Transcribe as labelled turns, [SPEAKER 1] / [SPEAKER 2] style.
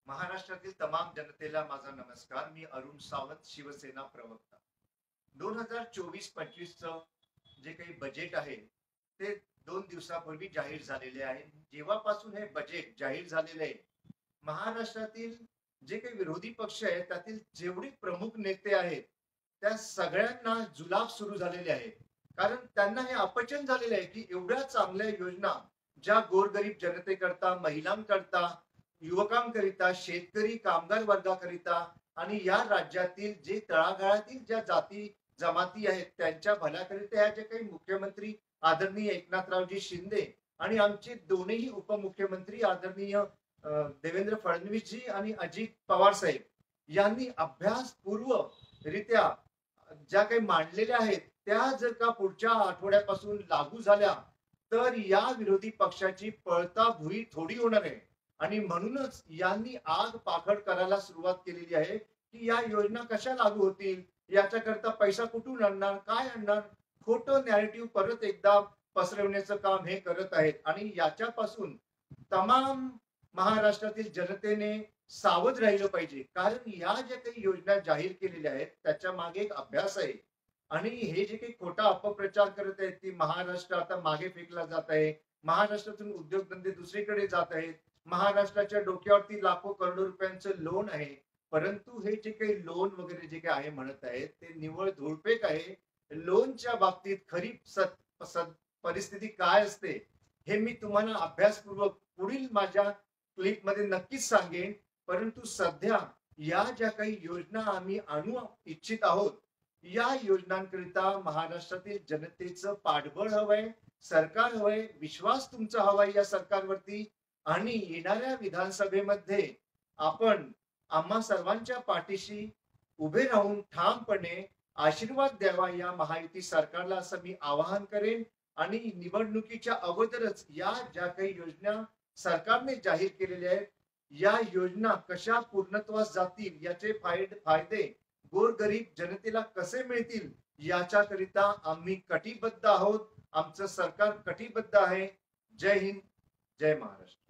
[SPEAKER 1] महाराष्ट्रातील तमाम जनतेला माझा नमस्कार. मी अरुण सावंत, शिवसेना प्रवक्ता. 2024-25 चं जे काही बजेट आहे ते 2 दिवसापूर्वी जाहीर झालेले आहे. जेव्हापासून हे बजेट जाहीर झालेले आहे, महाराष्ट्रातील जे काही विरोधी पक्ष आहेत त्यातील जेवढे प्रमुख नेते आहेत त्या सगळ्यांना जुलाब सुरू झालेले आहेत. कारण त्यांना हे अपचन झालेलं आहे की एवढ्या चांगल्या योजना ज्या गोरगरीब जनतेकरता, महिलांकरता, युवकांकरिता, शेतकरी कामगार वर्गाकरिता आणि या राज्यातील जे तळागाळातील ज्या जाती जमाती आहेत त्यांच्या भल्याकरिता या जे काही मुख्यमंत्री आदरणीय एकनाथरावजी शिंदे आणि आमचे दोन्ही उपमुख्यमंत्री आदरणीय देवेंद्र फडणवीसजी आणि अजित पवार साहेब यांनी अभ्यासपूर्व रित्या ज्या काही मांडलेल्या आहेत त्या जर का पुढच्या आठवड्यापासून लागू झाल्या तर या विरोधी पक्षाची पळता भुई थोडी होणार आहे. आणि म्हणूनच यांनी आग पाखड करायला सुरुवात केलेली आहे की या योजना कशा लागू होतील, याच्याकरता पैसा कुठून आणणार, काय आणणार, खोटं नॅरेटिव्ह परत एकदा पसरवण्याचं काम हे करत आहेत. आणि याच्यापासून तमाम महाराष्ट्रातील जनतेने सावध राहिलं पाहिजे. कारण या ज्या काही योजना जाहीर केलेल्या आहेत त्याच्या मागे एक अभ्यास आहे. आणि हे जे काही खोटा अपप्रचार करत आहेत की महाराष्ट्र आता मागे फेकला जात आहे, महाराष्ट्रातून उद्योगधंदे दुसरीकडे जात आहेत, महाराष्ट्राच्या डोक्यावरती लाखो करोडो रुपयांचं लोन आहे. परंतु हे जे काही लोन वगैरे जे काही आहे म्हणत आहेत ते निव्वळ धूळफेक आहे. लोनच्या बाबतीत खरी परिस्थिती काय असते हे मी तुम्हाला अभ्यासपूर्वक पुढील माझ्या क्लिप मध्ये नक्कीच सांगेन. परंतु सध्या या ज्या काही योजना आम्ही आणू इच्छित आहोत या योजनांकरिता महाराष्ट्रातील जनतेचं पाठबळ हवंय, सरकार हवंय, विश्वास तुमचा हवाय या सरकारवरती. आणि येणाऱ्या विधानसभेमध्ये आपण आम्हा सर्वांच्या पाठीशी उभे राहून ठामपणे आशीर्वाद द्यावा या महायुती सरकारला असं मी आवाहन करेन. आणि निवडणुकीच्या अगोदरच या ज्या काही योजना सरकारने जाहीर केलेल्या आहेत या योजना कशा पूर्णत्वास जातील, याचे फायदे गोरगरीब जनतेला कसे मिळतील याच्याकरिता आम्ही कटिबद्ध आहोत. आमचं सरकार कटिबद्ध आहे. जय हिंद, जय महाराष्ट्र.